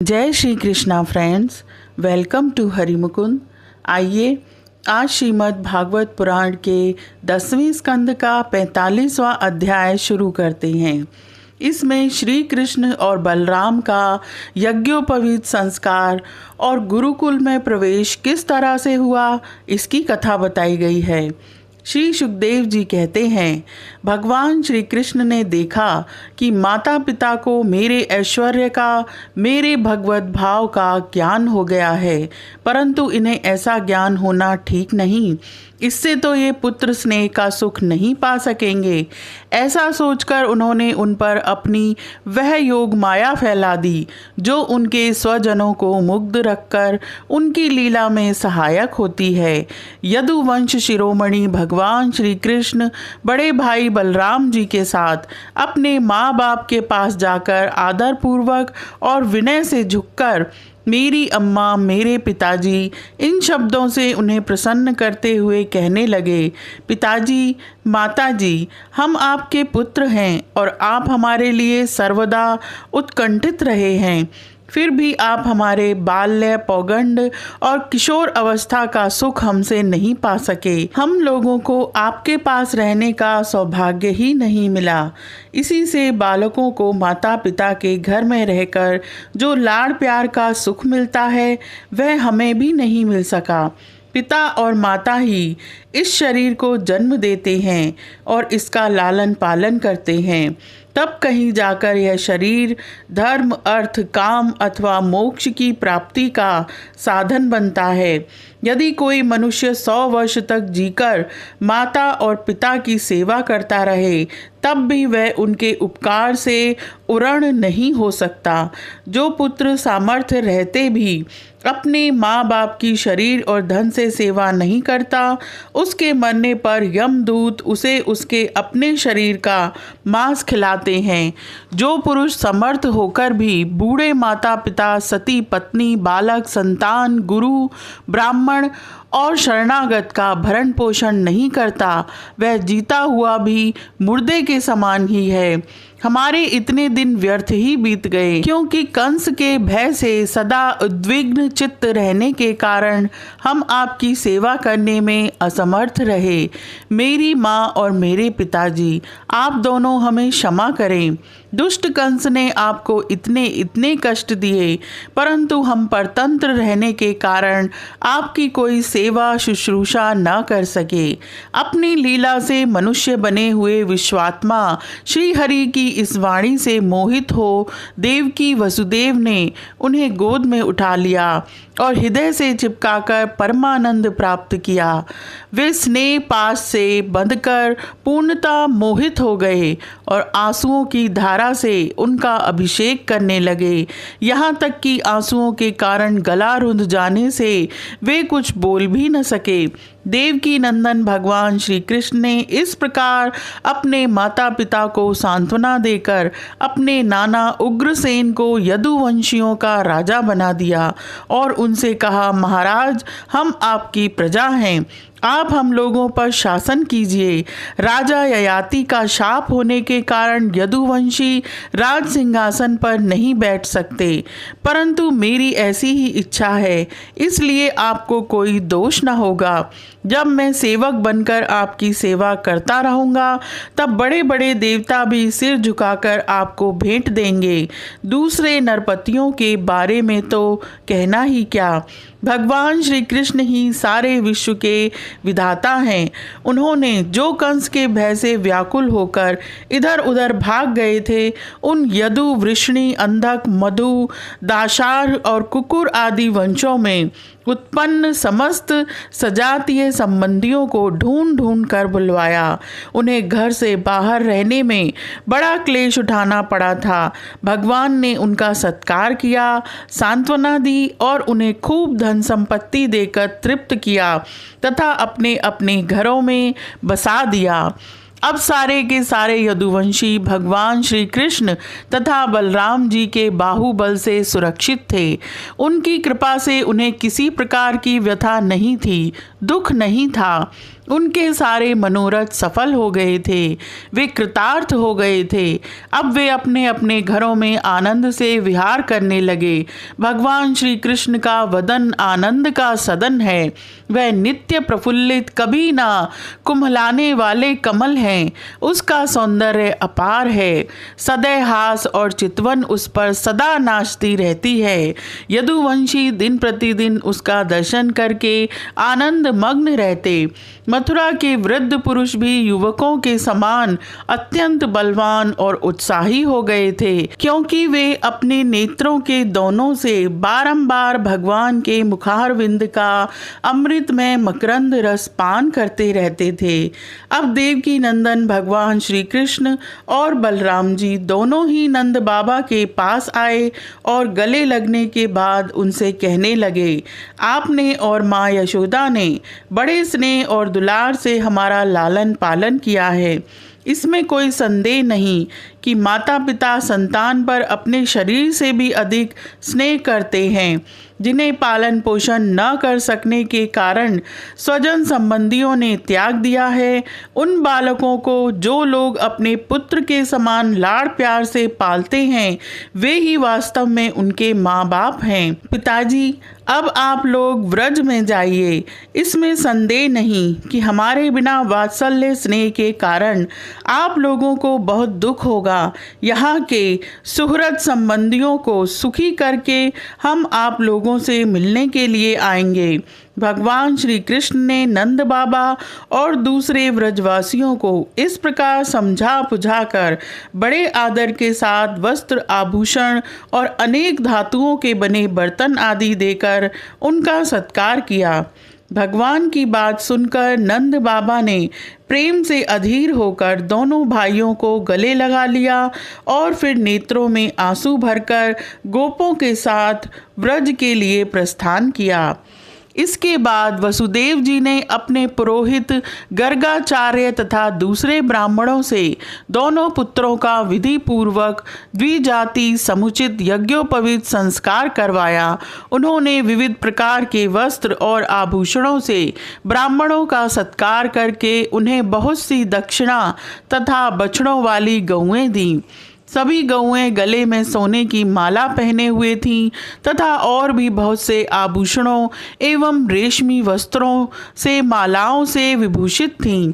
जय Shri Krishna friends, welcome to Harimukund. आइए आज श्रीमद् भागवत पुराण के 10वें स्कंद का 45वां अध्याय शुरू करते हैं। इसमें श्री कृष्ण और बलराम का यज्ञोपवीत संस्कार और गुरुकुल में प्रवेश किस तरह से हुआ, इसकी कथा बताई गई है। श्री सुखदेव जी कहते हैं, भगवान श्री कृष्ण ने देखा कि माता पिता को मेरे ऐश्वर्य का, मेरे भगवत भाव का ज्ञान हो गया है, परंतु इन्हें ऐसा ज्ञान होना ठीक नहीं। इससे तो ये पुत्र स्नेह का सुख नहीं पा सकेंगे। ऐसा सोचकर उन्होंने उन पर अपनी वह योग माया फैला दी जो उनके स्वजनों को मुग्ध रखकर उनकी लीला में सहायक होती है। यदुवंश शिरोमणि भगवान श्री कृष्ण बड़े भाई बलराम जी के साथ अपने माँ बाप के पास जाकर आदरपूर्वक और विनय से झुककर मेरी अम्मा, मेरे पिताजी, इन शब्दों से उन्हें प्रसन्न करते हुए कहने लगे, पिताजी, माताजी, हम आपके पुत्र हैं और आप हमारे लिए सर्वदा उत्कंठित रहे हैं। फिर भी आप हमारे बाल्य, पौगंड और किशोर अवस्था का सुख हमसे नहीं पा सके। हम लोगों को आपके पास रहने का सौभाग्य ही नहीं मिला। इसी से बालकों को माता पिता के घर में रहकर जो लाड़ प्यार का सुख मिलता है, वह हमें भी नहीं मिल सका। पिता और माता ही इस शरीर को जन्म देते हैं और इसका लालन पालन करते हैं। तब कहीं जाकर यह शरीर धर्म, अर्थ, काम अथवा मोक्ष की प्राप्ति का साधन बनता है। यदि कोई मनुष्य 100 वर्ष तक जीकर माता और पिता की सेवा करता रहे, तब भी वह उनके उपकार से उऋण नहीं हो सकता। जो पुत्र सामर्थ्य रहते भी अपने माँ बाप की शरीर और धन से सेवा नहीं करता, उसके मरने पर यमदूत उसे उसके अपने शरीर का मांस खिलाते हैं। जो पुरुष समर्थ होकर भी बूढ़े माता पिता, सती पत्नी, बालक, संतान, गुरु, ब्राह्मण और शरणागत का भरण पोषण नहीं करता, वह जीता हुआ भी मुर्दे के समान ही है। हमारे इतने दिन व्यर्थ ही बीत गए, क्योंकि कंस के भय से सदा उद्विग्न चित्त रहने के कारण हम आपकी सेवा करने में असमर्थ रहे। मेरी माँ और मेरे पिताजी, आप दोनों हमें क्षमा करें। दुष्ट कंस ने आपको इतने कष्ट दिए, परंतु हम परतंत्र रहने के कारण आपकी कोई सेवा शुश्रूषा न कर सके। अपनी लीला से मनुष्य बने हुए विश्वात्मा श्री हरि की इस वाणी से मोहित हो देवकी वसुदेव ने उन्हें गोद में उठा लिया और हृदय से चिपकाकर परमानंद प्राप्त किया। वे स्नेह पास से बंधकर पूर्णतः मोहित हो गए और आंसुओं की धारा से उनका अभिषेक करने लगे। यहाँ तक कि आंसुओं के कारण गला रुंध जाने से वे कुछ बोल भी न सके। देवकी नंदन भगवान श्री कृष्ण ने इस प्रकार अपने माता पिता को सांत्वना देकर अपने नाना उग्रसेन को यदुवंशियों का राजा बना दिया और उनसे कहा, महाराज, हम आपकी प्रजा हैं, आप हम लोगों पर शासन कीजिए। राजा ययाति का शाप होने के कारण यदुवंशी राज सिंहासन पर नहीं बैठ सकते, परंतु मेरी ऐसी ही इच्छा है, इसलिए आपको कोई दोष न होगा। जब मैं सेवक बनकर आपकी सेवा करता रहूँगा, तब बड़े बड़े देवता भी सिर झुकाकर आपको भेंट देंगे। दूसरे नरपतियों के बारे में तो कहना ही क्या, भगवान श्री कृष्ण ही सारे विश्व के विधाता हैं। उन्होंने जो कंस के भय से व्याकुल होकर इधर उधर भाग गए थे, उन यदु, वृष्णि, अंधक, मधु, दाशार और कुकुर आदि वंशों में उत्पन्न समस्त सजातीय संबंधियों को ढूंढ ढूंढ कर बुलवाया। उन्हें घर से बाहर रहने में बड़ा क्लेश उठाना पड़ा था। भगवान ने उनका सत्कार किया, सांत्वना दी और उन्हें खूब धन संपत्ति देकर तृप्त किया तथा अपने अपने घरों में बसा दिया। अब सारे के सारे यदुवंशी भगवान श्री कृष्ण तथा बलराम जी के बाहुबल से सुरक्षित थे। उनकी कृपा से उन्हें किसी प्रकार की व्यथा नहीं थी, दुख नहीं था। उनके सारे मनोरथ सफल हो गए थे, वे कृतार्थ हो गए थे। अब वे अपने अपने घरों में आनंद से विहार करने लगे। भगवान श्री कृष्ण का वदन आनंद का सदन है। वह नित्य प्रफुल्लित, कभी ना कुम्हलाने वाले कमल हैं। उसका सौंदर्य अपार है। सदैव हास और चितवन उस पर सदा नाचती रहती है। यदुवंशी दिन प्रतिदिन उसका दर्शन करके आनंद मग्न रहते। मथुरा के वृद्ध पुरुष भी युवकों के समान अत्यंत बलवान और उत्साही हो गए थे, क्योंकि वे अपने नेत्रों के दोनों से बारंबार भगवान के मुखारविंद का अमृतमय मकरंद रस पान करते रहते थे। अब देवकी नंदन भगवान श्री कृष्ण और बलराम जी दोनों ही नंद बाबा के पास आए और गले लगने के बाद उनसे कहने लगे, आपने और माँ यशोदा ने बड़े स्नेह और दुलार से हमारा लालन पालन किया है। इसमें कोई संदेह नहीं कि माता पिता संतान पर अपने शरीर से भी अधिक स्नेह करते हैं। जिन्हें पालन पोषण न कर सकने के कारण स्वजन संबंधियों ने त्याग दिया है, उन बालकों को जो लोग अपने पुत्र के समान लाड़ प्यार से पालते हैं, वे ही वास्तव में उनके माँ बाप हैं। पिताजी, अब आप लोग व्रज में जाइए। इसमें संदेह नहीं कि हमारे बिना वात्सल्य स्नेह के कारण आप लोगों को बहुत दुख होगा। यहाँ के सुहृद संबंधियों को सुखी करके हम आप लोगों से मिलने के लिए आएंगे। भगवान श्री कृष्ण ने नंद बाबा और दूसरे व्रजवासियों को इस प्रकार समझा बुझाकर बड़े आदर के साथ वस्त्र, आभूषण और अनेक धातुओं के बने बर्तन आदि देकर उनका सत्कार किया। भगवान की बात सुनकर नंद बाबा ने प्रेम से अधीर होकर दोनों भाइयों को गले लगा लिया और फिर नेत्रों में आंसू भरकर गोपों के साथ व्रज के लिए प्रस्थान किया। इसके बाद वसुदेव जी ने अपने पुरोहित गर्गाचार्य तथा दूसरे ब्राह्मणों से दोनों पुत्रों का विधि पूर्वक द्विजाति समुचित यज्ञोपवीत संस्कार करवाया। उन्होंने विविध प्रकार के वस्त्र और आभूषणों से ब्राह्मणों का सत्कार करके उन्हें बहुत सी दक्षिणा तथा बछड़ों वाली गौएं दी। सभी गौएं गले में सोने की माला पहने हुए थीं तथा और भी बहुत से आभूषणों एवं रेशमी वस्त्रों से मालाओं से विभूषित थीं।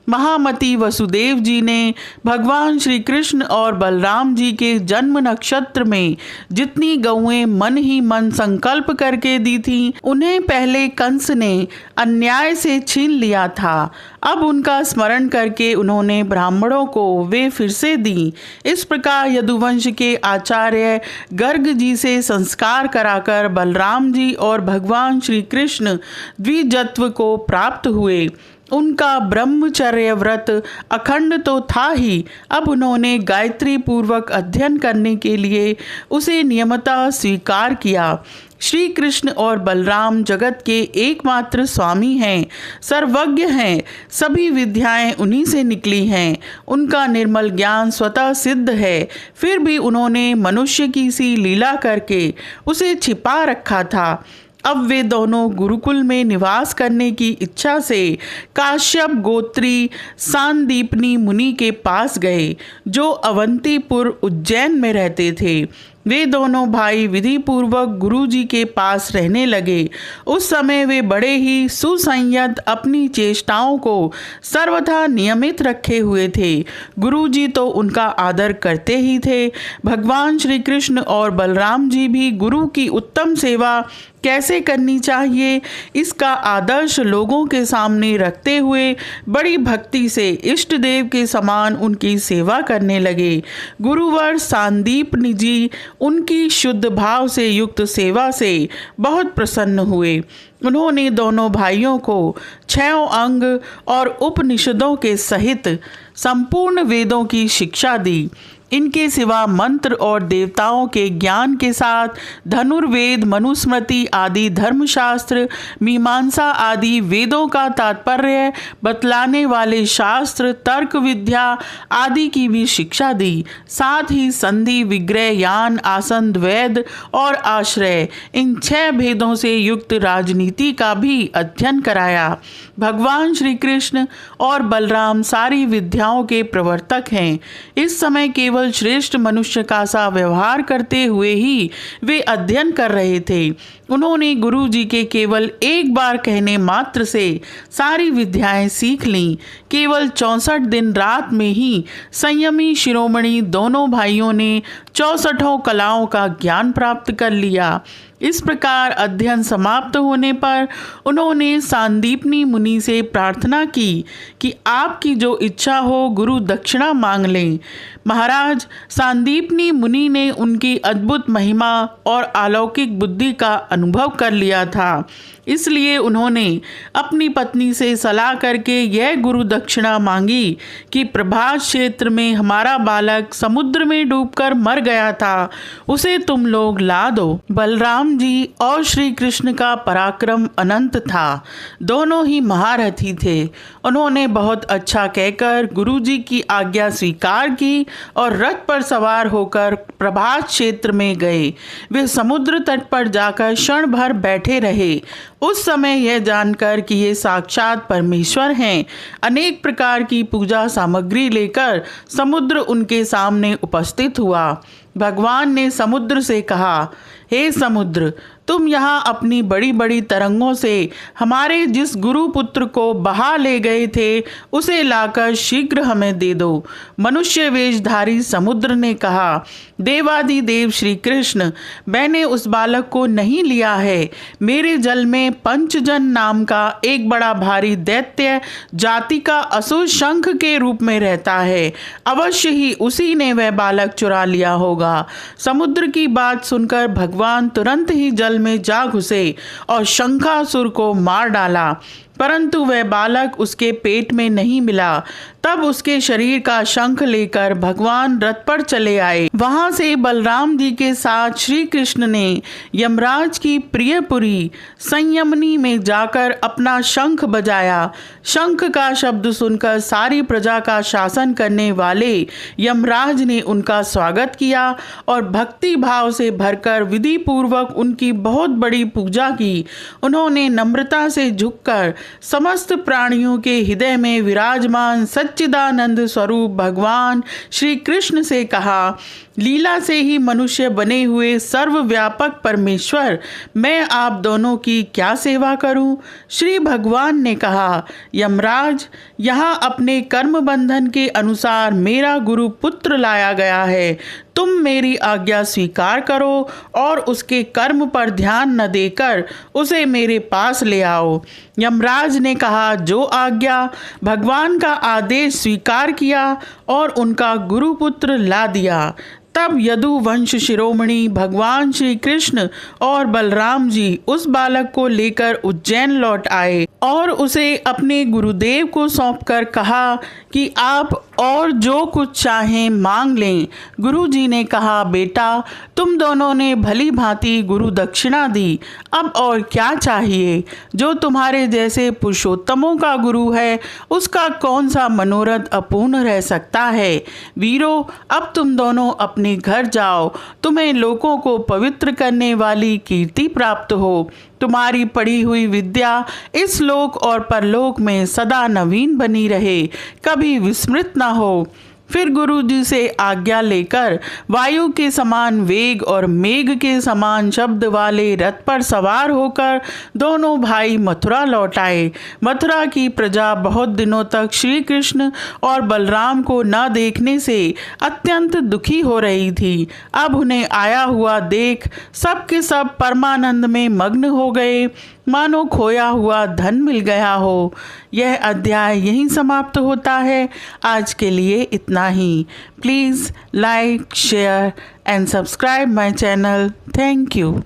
महामती वसुदेव जी ने भगवान श्री कृष्ण और बलराम जी के जन्म नक्षत्र में जितनी गौएं मन ही मन संकल्प करके दी थीं, उन्हें पहले कंस ने अन्याय से छीन लिया था। अब उनका स्मरण करके उन्होंने ब्राह्मणों को वे फिर से दी। इस प्रकार यदुवंश के आचार्य गर्ग जी से संस्कार कराकर बलराम जी और भगवान श्री कृष्ण द्विजत्व को प्राप्त हुए। उनका ब्रह्मचर्य व्रत अखंड तो था ही, अब उन्होंने गायत्री पूर्वक अध्ययन करने के लिए उसे नियमतः स्वीकार किया। श्री कृष्ण और बलराम जगत के एकमात्र स्वामी हैं, सर्वज्ञ हैं, सभी विद्याएं उन्हीं से निकली हैं। उनका निर्मल ज्ञान स्वतः सिद्ध है, फिर भी उन्होंने मनुष्य की सी लीला करके उसे छिपा रखा था। अब वे दोनों गुरुकुल में निवास करने की इच्छा से काश्यप गोत्री सांदीपनी मुनि के पास गए, जो अवंतीपुर उज्जैन में रहते थे। वे दोनों भाई विधि पूर्वक गुरु जी के पास रहने लगे। उस समय वे बड़े ही सुसंयत, अपनी चेष्टाओं को सर्वथा नियमित रखे हुए थे। गुरु जी तो उनका आदर करते ही थे। भगवान श्री कृष्ण और बलराम जी भी गुरु की उत्तम सेवा कैसे करनी चाहिए, इसका आदर्श लोगों के सामने रखते हुए बड़ी भक्ति से इष्ट देव के समान उनकी सेवा करने लगे। गुरुवर सांदीपनि जी उनकी शुद्ध भाव से युक्त सेवा से बहुत प्रसन्न हुए। उन्होंने दोनों भाइयों को 6 अंग और उपनिषदों के सहित संपूर्ण वेदों की शिक्षा दी। इनके सिवा मंत्र और देवताओं के ज्ञान के साथ धनुर्वेद, मनुस्मृति आदि धर्मशास्त्र, मीमांसा आदि वेदों का तात्पर्य बतलाने वाले शास्त्र, तर्क विद्या आदि की भी शिक्षा दी। साथ ही संधि, विग्रह, यान, आसन, द्वैध और आश्रय, इन 6 भेदों से युक्त राजनीति का भी अध्ययन कराया। भगवान श्री कृष्ण और बलराम सारी विद्याओं के प्रवर्तक हैं। इस समय केवल श्रेष्ठ मनुष्य का सा व्यवहार करते हुए ही वे अध्ययन कर रहे थे। उन्होंने गुरु जी के केवल एक बार कहने मात्र से सारी विद्याएं सीख लीं। केवल 64 दिन रात में ही संयमी शिरोमणि दोनों भाइयों ने 64 कलाओं का ज्ञान प्राप्त कर लिया। इस प्रकार अध्ययन समाप्त होने पर उन्होंने सांदीपनी मुनि से प्रार्थना की कि आपकी जो इच्छा हो गुरु दक्षिणा मांग लें। महाराज, सांदीपनी मुनि ने उनकी अद्भुत महिमा और अलौकिक बुद्धि का अनुभव कर लिया था, इसलिए उन्होंने अपनी पत्नी से सलाह करके यह गुरु दक्षिणा मांगी कि प्रभास क्षेत्र में हमारा बालक समुद्र में डूबकर मर गया था, उसे तुम लोग ला दो। बलराम जी और श्री कृष्ण का पराक्रम अनंत था, दोनों ही महारथी थे। उन्होंने बहुत अच्छा कहकर गुरु जी की आज्ञा स्वीकार की और रथ पर सवार होकर प्रभास क्षेत्र में गए। वे समुद्र तट पर जाकर क्षण भर बैठे रहे। उस समय यह जानकर कि ये साक्षात परमेश्वर हैं, अनेक प्रकार की पूजा सामग्री लेकर समुद्र उनके सामने उपस्थित हुआ। भगवान ने समुद्र से कहा, हे समुद्र, तुम यहाँ अपनी बड़ी बड़ी तरंगों से हमारे जिस गुरु पुत्र को बहा ले गए थे उसे लाकर शीघ्र हमें दे दो। मनुष्य वेशधारी समुद्र ने कहा, देवादिदेव श्री कृष्ण, मैंने उस बालक को नहीं लिया है। मेरे जल में पंचजन नाम का एक बड़ा भारी दैत्य जाति का असुर शंख के रूप में रहता है। अवश्य ही उसी ने वह बालक चुरा लिया होगा। समुद्र की बात सुनकर भगवान तुरंत ही जल में जा घुसे और शंखासुर को मार डाला, परंतु वह बालक उसके पेट में नहीं मिला। तब उसके शरीर का शंख लेकर भगवान रथ पर चले आए। वहां से बलराम जी के साथ श्री कृष्ण ने यमराज की प्रियपुरी संयमनी में जाकर अपना शंख बजाया। शंख का शब्द सुनकर सारी प्रजा का शासन करने वाले यमराज ने उनका स्वागत किया और भक्ति भाव से भरकर विधि पूर्वक उनकी बहुत बड़ी पूजा की। उन्होंने नम्रता से झुककर समस्त प्राणियों के हृदय में विराजमान सच्चिदानंद स्वरूप भगवान श्री कृष्ण से कहा, लीला से ही मनुष्य बने हुए सर्वव्यापक परमेश्वर, मैं आप दोनों की क्या सेवा करूं? श्री भगवान ने कहा, यमराज, यहाँ अपने कर्म बंधन के अनुसार मेरा गुरु पुत्र लाया गया है। तुम मेरी आज्ञा स्वीकार करो और उसके कर्म पर ध्यान न देकर उसे मेरे पास ले आओ। यमराज ने कहा, जो आज्ञा। भगवान का आदेश स्वीकार किया और उनका गुरुपुत्र ला दिया। तब यदु वंश शिरोमणि भगवान श्री कृष्ण और बलराम जी उस बालक को लेकर उज्जैन लौट आए और उसे अपने गुरुदेव को सौंपकर कहा कि आप और जो कुछ चाहें मांग लें। गुरु जी ने कहा, बेटा, तुम दोनों ने भली भांति गुरु दक्षिणा दी, अब और क्या चाहिए? जो तुम्हारे जैसे पुरुषोत्तमों का गुरु है उसका कौन सा मनोरथ अपूर्ण रह सकता है? वीरों, अब तुम दोनों अपने घर जाओ, तुम्हें लोगों को पवित्र करने वाली कीर्ति प्राप्त हो। तुम्हारी पढ़ी हुई विद्या इस लोक और परलोक में सदा नवीन बनी रहे, कभी विस्मृत न हो। फिर गुरु जी से आज्ञा लेकर वायु के समान वेग और मेघ के समान शब्द वाले रथ पर सवार होकर दोनों भाई मथुरा लौट आए। मथुरा की प्रजा बहुत दिनों तक श्री कृष्ण और बलराम को न देखने से अत्यंत दुखी हो रही थी। अब उन्हें आया हुआ देख सब के सब परमानंद में मग्न हो गए, मानो खोया हुआ धन मिल गया हो। यह अध्याय यहीं समाप्त होता है। आज के लिए इतना ही। Please like, share and subscribe my channel. Thank you.